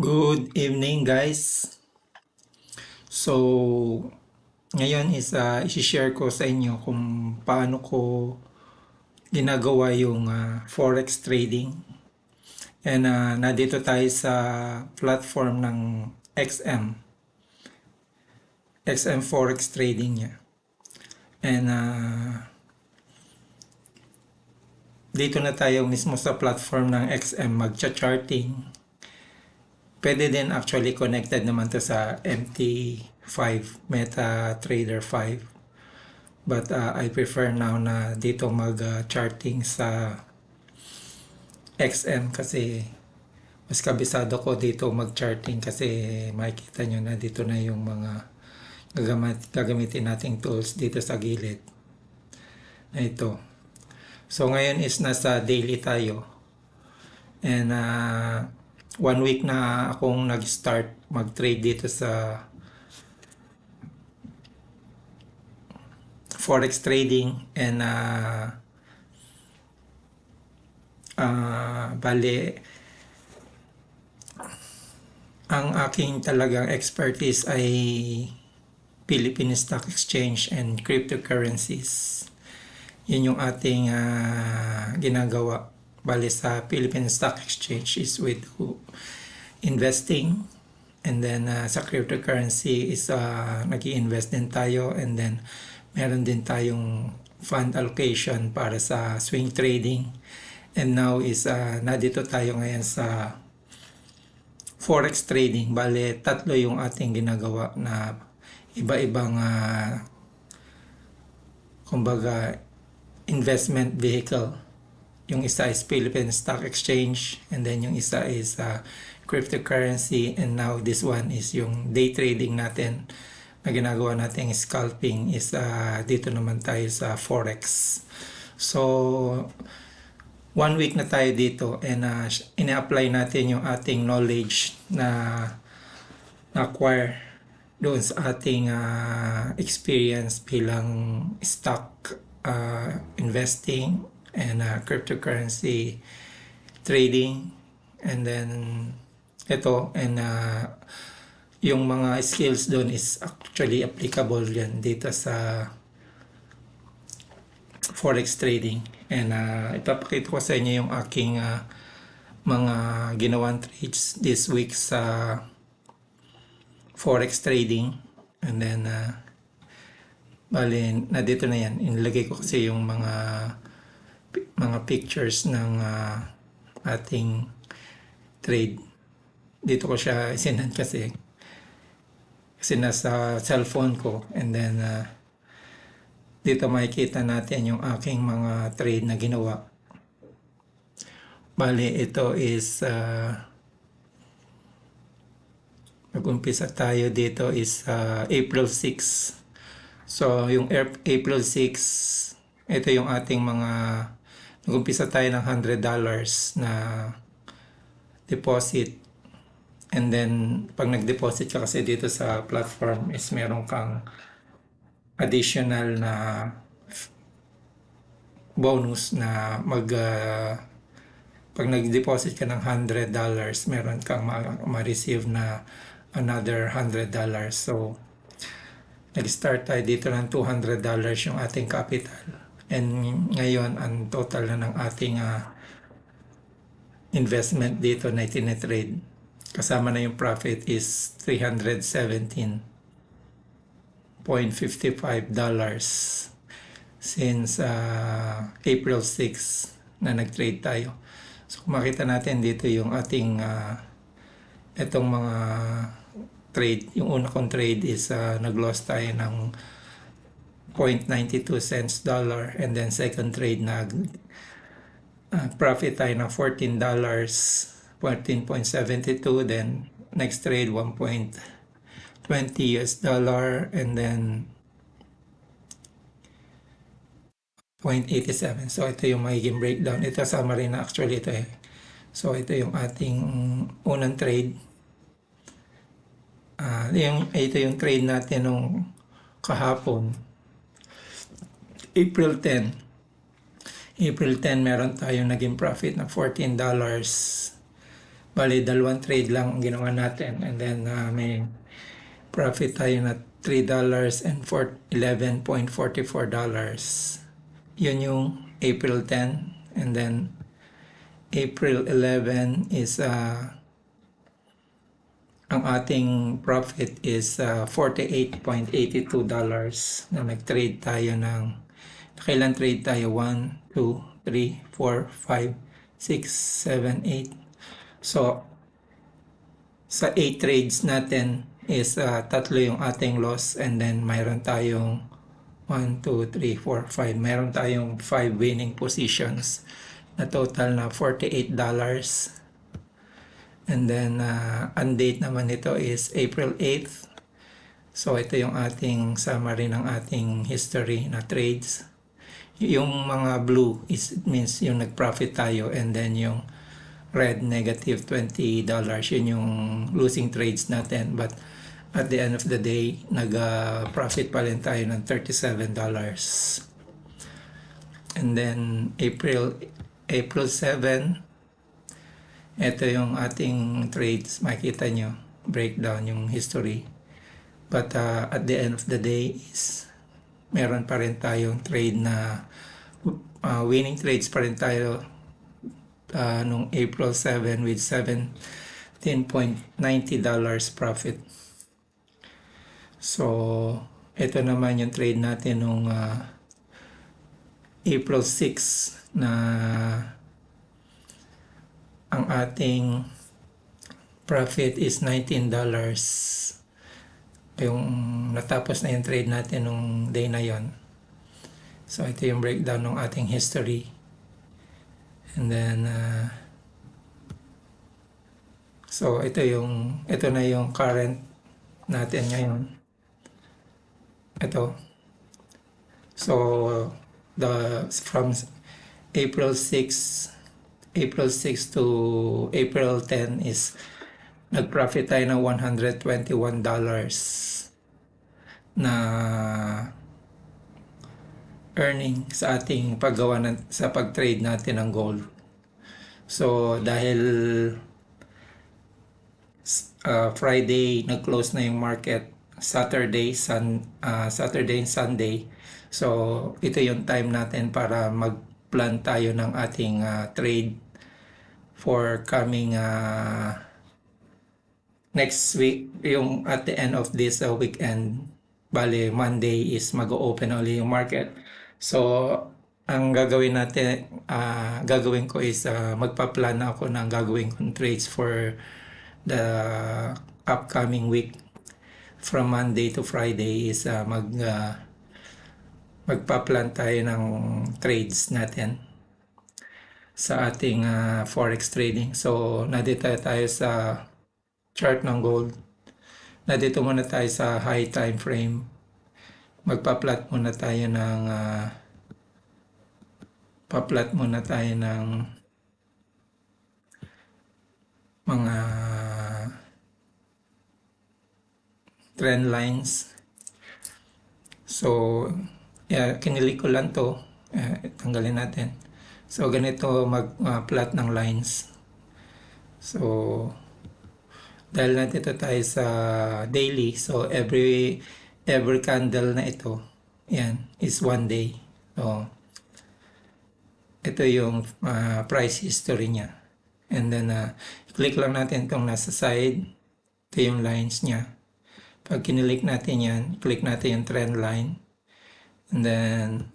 Good evening guys. So, ngayon is isi-share ko sa inyo kung paano ko ginagawa yung forex trading. And nandito tayo sa platform ng XM. XM forex trading niya. And dito na tayo mismo sa platform ng XM magcha-charting. Pwede din actually connected naman to sa MT5, MetaTrader 5. But I prefer now na dito mag-charting sa XM kasi mas kabisado ko dito mag-charting kasi makikita nyo na dito na yung mga gagamitin nating tools dito sa gilid na ito. So ngayon is nasa daily tayo. And 1 week na akong nag-start mag-trade dito sa forex trading and bale ang aking talagang expertise ay Philippine Stock Exchange and cryptocurrencies. Yun yung ating ginagawa. Bale sa Philippine Stock Exchange is with investing, and then sa cryptocurrency is nag-i-invest din tayo, and then meron din tayong fund allocation para sa swing trading. And now is nandito tayo ngayon sa forex trading. Bale tatlo yung ating ginagawa na iba-ibang kumbaga investment vehicle. Yung isa is Philippine Stock Exchange, and then yung isa is cryptocurrency, and now this one is yung day trading natin na ginagawa natin scalping is dito naman tayo sa forex. So 1 week na tayo dito, and ina-apply natin yung ating knowledge na acquire doon sa ating experience bilang stock investing and cryptocurrency trading, and then ito, and yung mga skills doon is actually applicable yan dito sa forex trading. And ipapakita ko sa inyo yung aking mga ginawang trades this week sa forex trading. And then bali na dito na yan, inilagay ko kasi yung mga pictures ng ating trade. Dito ko siya isinend kasi nasa cellphone ko, and then dito makikita natin yung aking mga trade na ginawa. Bali ito is nag-umpisa tayo dito is April 6. So yung April 6, ito yung ating mga nag-umpisa tayo ng $100 na deposit, and then pag nag-deposit ka kasi dito sa platform is meron kang additional na bonus na pag nag-deposit ka ng $100 meron kang ma-receive na another $100. So nag-start tayo dito ng $200 yung ating capital. And ngayon, ang total na ng ating investment dito na tinitrade, kasama na yung profit, is $317.55 since April 6 na nag-trade tayo. So makita natin dito yung ating itong mga trade. Yung una kong trade is nag-loss tayo ng 0.92 cents dollar, and then second trade profit tayo ng $14, 14.72, then next trade $1.20 US dollar, and then 0.87. So ito yung magiging breakdown. Ito summary na actually ito eh. So ito yung ating unang trade. Ito yung trade natin nung kahapon, April 10. April 10 meron tayong naging profit na $14 Bali, dalawang trade lang ang ginawa natin. And then, may profit tayo na $3.11.44. Yun yung April 10. And then, April 11 is ang ating profit is $48.82 na nag-trade tayo ng kailan trade tayo 1, 2, 3, 4, 5, 6, 7, 8. So sa 8 trades natin is tatlo yung ating loss, and then mayroon tayong 1, 2, 3, 4, 5. Mayroon tayong 5 winning positions na total na $48. And then, ang date naman nito is April 8th. So, ito yung ating summary ng ating history na trades. Yung mga blue it means yung nag-profit tayo, and then yung red, negative $20. Yun yung losing trades natin. But at the end of the day, nag-profit pa rin tayo ng $37. And then, April 7, ito yung ating trades, makikita nyo, breakdown yung history. But at the end of the day is meron pa rin tayong trade na winning trades pa rin tayo nung April 7 with $17.90 profit. So, ito naman yung trade natin nung April 6 na ang ating profit is $19. Yung natapos na yung trade natin nung day na yon. So ito yung breakdown ng ating history. And then so ito na yung current natin ngayon. Ito. So from April 6 to April 10 is nag-profit tayo ng $121 na earning sa ating paggawa sa pag-trade natin ng gold. So dahil Friday nag-close na yung market, Saturday and Sunday. So ito yung time natin para mag-plan tayo ng ating trade for coming next week, yung at the end of this weekend. Bale, Monday is mag-open ulit yung market. So ang gagawin ko is magpa-plan na ako ng gagawin kong trades for the upcoming week. From Monday to Friday is magpa-plan tayo ng trades natin sa ating forex trading. So nandito tayo sa chart ng gold. Nandito muna tayo sa high time frame. Magpa-plot muna tayo ng mga trend lines. So kinilik ko lang to, tanggalin natin. So ganito mag-plot ng lines. So dahil nandito tayo sa daily, so every candle na ito, yan, is 1 day. So ito yung price history niya. And then click lang natin itong nasa side. Ito yung lines niya. Pag kinilik natin yan, click natin yung trend line. And then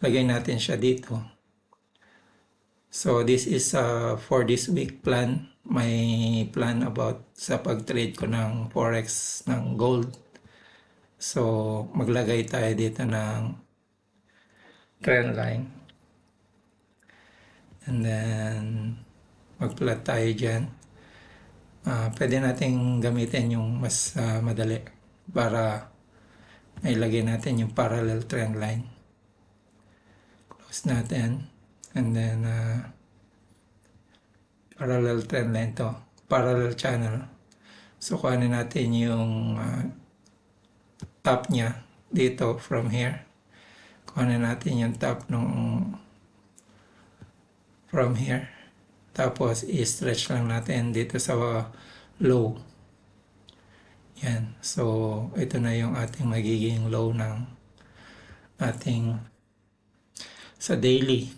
lagay natin siya dito. So this is for this week plan. May plan about sa pag-trade ko ng forex ng gold. So maglagay tayo dito ng trend line. And then mag-plot tayo dyan. Pwede natin gamitin yung mas madali para ilagay natin yung parallel trend line. Close natin. And then parallel trend line to, parallel channel. So kuhanin natin yung top niya dito from here. Kuhanin natin yung top nung from here. Tapos i-stretch lang natin dito sa low. Yan. So ito na yung ating magiging low ng ating sa daily.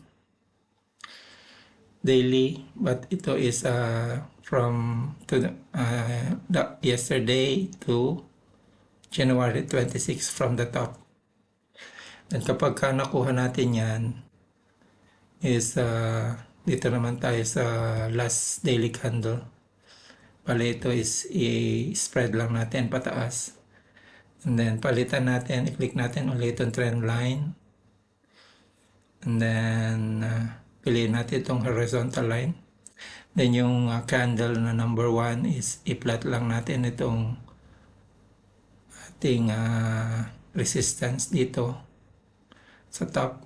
But ito is from yesterday to January 26 from the top. And kapag nakuha natin yan, is dito naman tayo sa last daily candle. Bale ito is i-spread lang natin pataas. And then palitan natin, i-click natin ulit itong trend line. And then piliin natin itong horizontal line. Then yung candle na number 1 is i-plot lang natin itong ating resistance dito sa top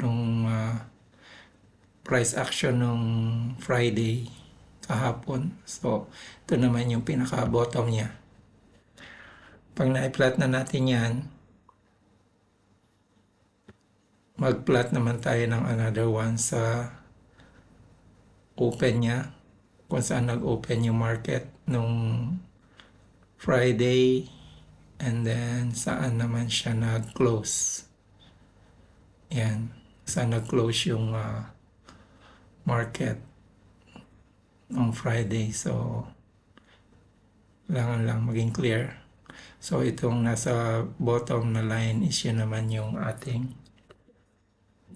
nung price action nung Friday kahapon. So ito naman yung pinaka bottom niya. Pag na-plot na natin yan, mag-plot naman tayo ng another one sa open niya, kung saan nag-open yung market nung Friday, and then saan naman siya nag-close. Yan, saan nag-close yung market nung Friday. So kailangan lang maging clear. So itong nasa bottom na line is yun naman yung ating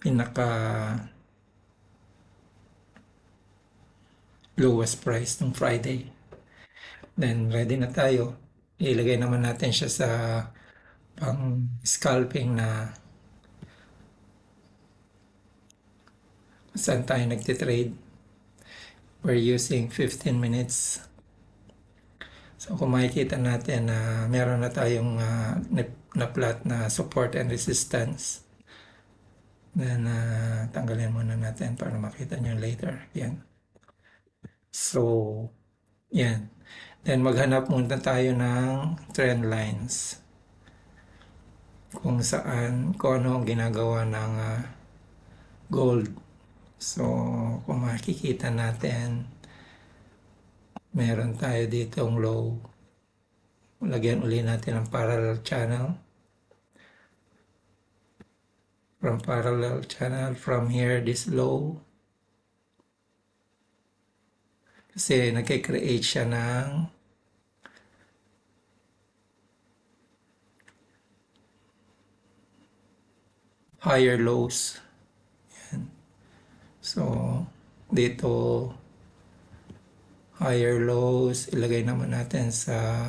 pinaka lowest price nung Friday. Then ready na tayo. Ilagay naman natin siya sa pang scalping na saan tayo nagtitrade. We're using 15 minutes. So kung makikita natin na meron na tayong na-plot na support and resistance. Then tanggalin muna natin para makita nyo later. Yan. So, yan. Then maghanap muna tayo ng trend lines. Kung ano ang ginagawa ng gold. So, kung makikita natin, meron tayo ditong low. Lagyan uli natin ng parallel channel. From parallel channel, from here, this low. Kasi nagkikreate siya ng higher lows. Yan. So, dito, higher lows, ilagay naman natin sa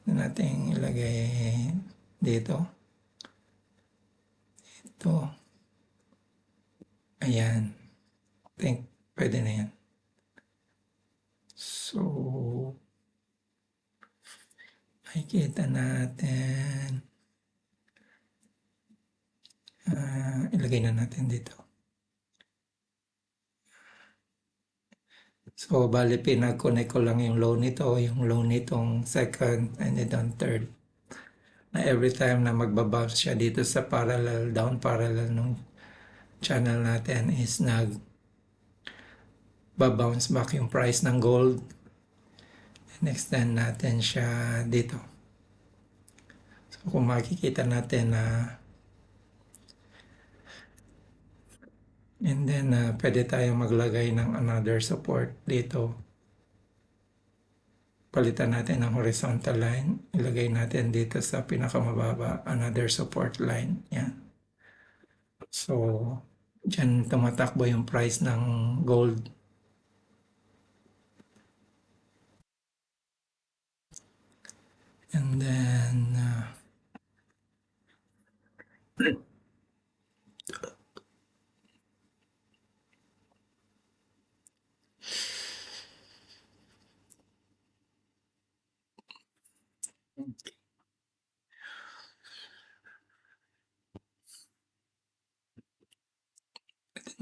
ilagay dito. Ito. Ayan. I think pwede na yan. So, makikita natin. Ilagay na natin dito. So, bali pinag-connect ko lang yung low nito, yung low nitong second, and then third. Na every time na magbabounce siya dito sa parallel, down parallel nung channel natin is babounce back yung price ng gold. And extend natin siya dito. So, kung makikita natin na and then pwede tayong maglagay ng another support dito. Palitan natin ng horizontal line. Ilagay natin dito sa pinakamababa, another support line. Yan. So, dyan tumatakbo yung price ng gold. And then,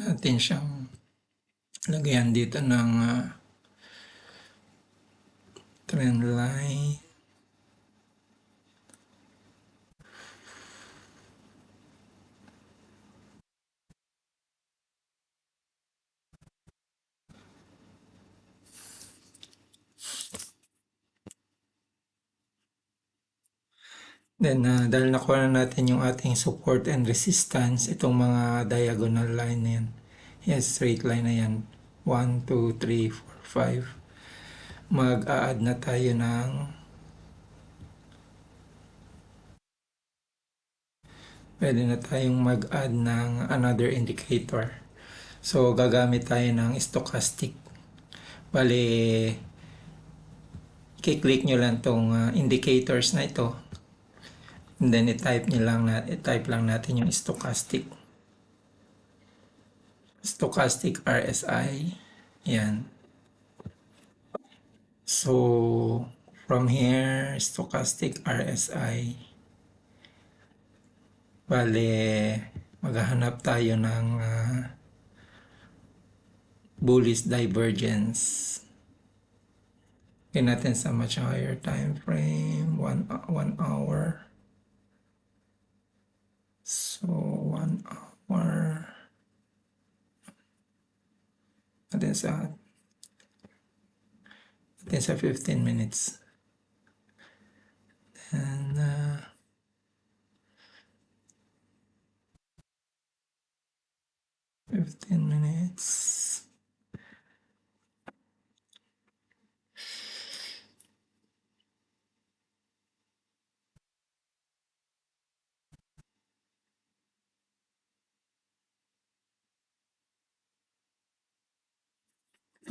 natin siyang lagyan dito ng trend line. Then, dahil nakuha na natin yung ating support and resistance, itong mga diagonal line na yan. Yes, straight line na yan. 1, 2, 3, 4, 5. Mag-a-add na tayo ng pwede na tayong mag-add ng another indicator. So, gagamit tayo ng stochastic. Bali, i-click nyo lang tong indicators na ito. And then, i-type lang natin yung stochastic. Stochastic RSI. Yan. So, from here, stochastic RSI. Bale, maghahanap tayo ng bullish divergence. Gawin natin sa much higher time frame, 1 hour. So, 1 hour. Natin sa 15 minutes. And, 15 minutes.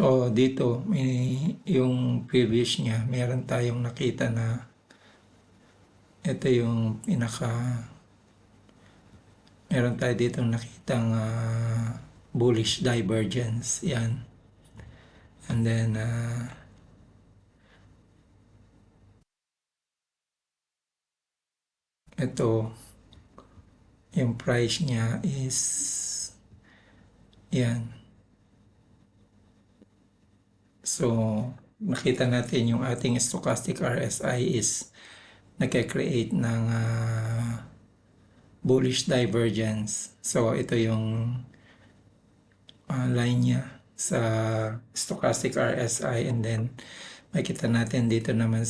So, dito, yung previous niya, meron tayong nakita na ito yung meron tayo dito nakitang bullish divergence. Yan. And then, ito, yung price niya is, yan. So, nakita natin yung ating stochastic RSI is nagka-create ng bullish divergence. So, ito yung line niya sa stochastic RSI, and then makita natin dito naman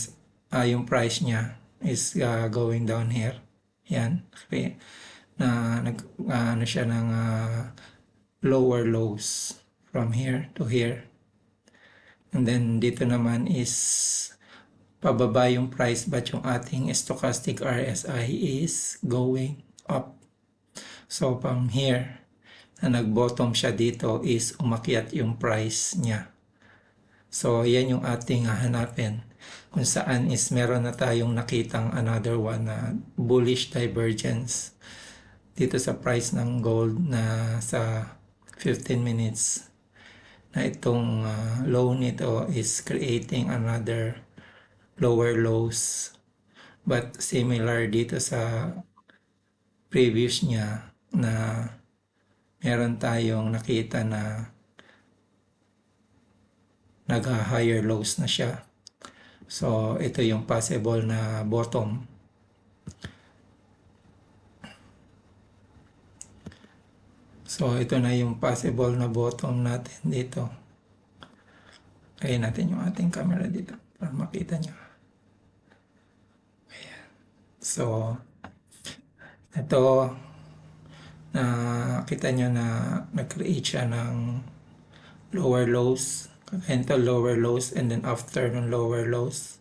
yung price niya is going down here. Yan. Okay. Ano siya ng lower lows from here to here. And then dito naman is pababa yung price, but yung ating stochastic RSI is going up. So from here, na nag-bottom siya dito is umakyat yung price niya. So yan yung ating hahanapin. Kung saan is meron na tayong nakitang another one na bullish divergence dito sa price ng gold na sa 15 minutes. Na itong low nito is creating another lower lows, but similar dito sa previous niya na meron tayong nakita na nag-higher lows na siya. So ito yung possible na bottom. So ito na yung possible na bottom natin dito. Kaya natin yung ating camera dito para makita nyo. Ayan. So ito, nakita nyo na nag-create siya ng lower lows. Ito lower lows, and then after ng lower lows,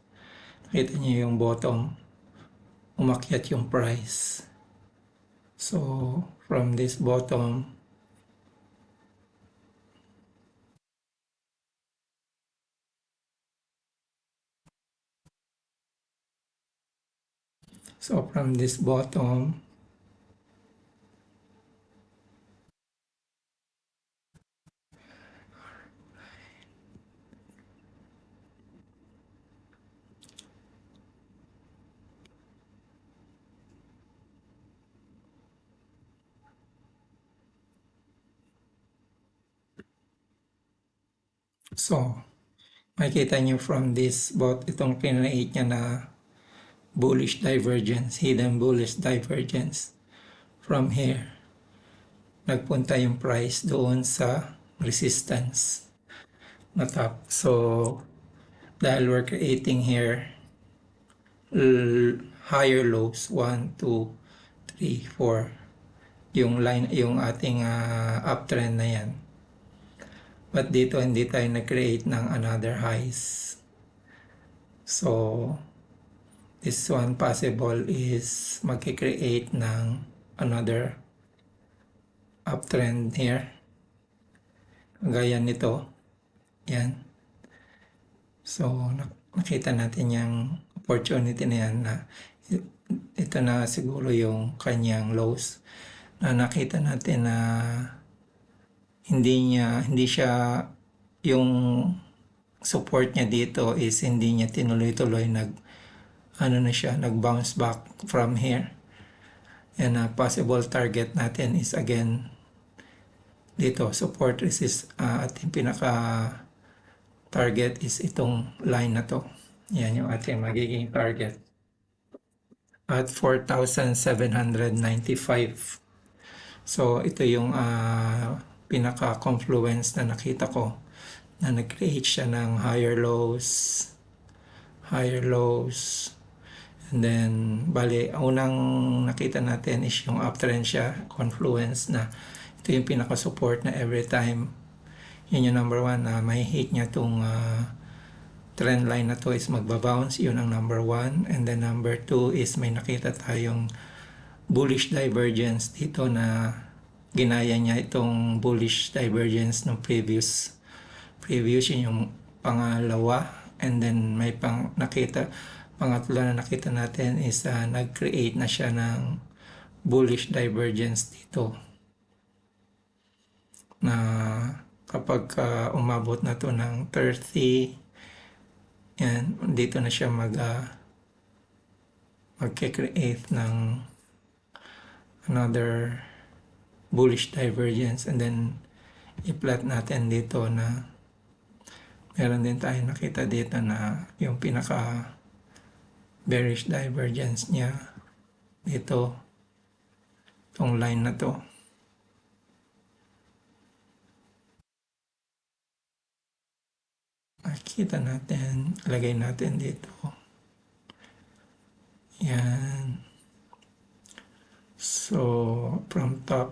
nakita nyo yung bottom, umakyat yung price. So from this bottom, makikita nyo from this itong kinreate niya na bullish divergence, hidden bullish divergence. From here, nagpunta yung price doon sa resistance na top. So, dahil we're creating here higher lows, 1, 2, 3, 4, yung line, yung ating uptrend na yan. But dito hindi tayo nag-create ng another highs. So this one possible is mag-create ng another uptrend here. Gaya nito. Yan. So nakita natin yung opportunity na yan na ito na siguro yung kanyang lows na nakita natin na hindi siya yung support niya dito is hindi niya tinuloy-tuloy nag-bounce back from here. And possible target natin is again dito, support resist, ating pinaka target is itong line na to. Yan yung ating magiging target at 4,795. So ito yung pinaka-confluence na nakita ko na nag-create siya ng higher lows, and then bali unang nakita natin is yung uptrend siya, confluence, na ito yung pinaka-support na every time. Yun yung number 1 na may hit niya tong trend line na to is magbabounce. Yun ang number 1. And then number 2 is may nakita tayong bullish divergence dito na ginaya niya itong bullish divergence ng previous yun yung pangalawa. And then may pangatlo na nakita natin is nag-create na siya ng bullish divergence dito na kapag umabot na to ng 30, yan, dito na siya mag-create ng another bullish divergence. And then i-plot natin dito na meron din tayo nakita dito na yung pinaka bearish divergence niya dito, itong line na to. Makikita natin, lagay natin dito. Yan. So from top,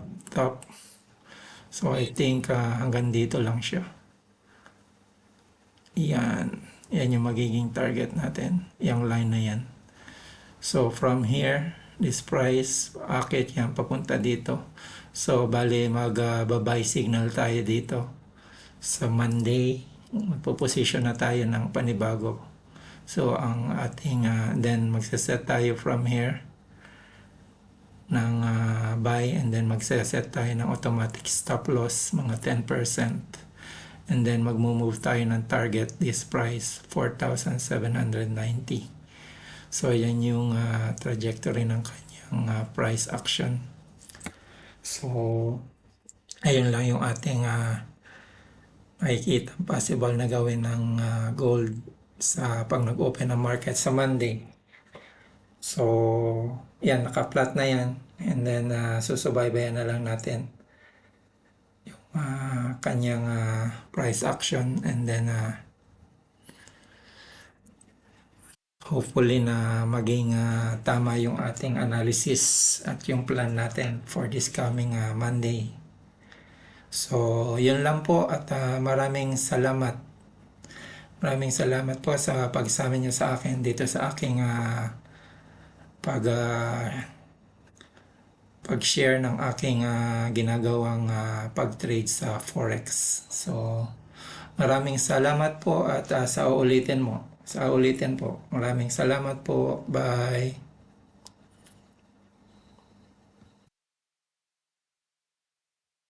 so I think hanggang dito lang siya. Yan yung magiging target natin, yung line na yan. So from here, this price, akit yan papunta dito. So bali mag-buy signal tayo dito sa Monday. Magpo-position na tayo ng panibago. So ang ating then magse-set tayo from here ng buy, and then magse-set tayo ng automatic stop loss mga 10%. And then magmo-move tayo ng target this price 4,790. So yan yung trajectory ng kanyang price action. So ayun lang yung ating makikita possible na gawin ng gold sa pag nag-open ng market sa Monday. So yan, naka-plot na yan, and then susubaybayan na lang natin yung kanyang price action, and then hopefully na maging tama yung ating analysis at yung plan natin for this coming Monday. So yun lang po, at maraming salamat po sa pagsama niyo sa akin dito sa aking pag-share ng aking ginagawang pag-trade sa Forex. So maraming salamat po, at sa ulitin po. Maraming salamat po. Bye.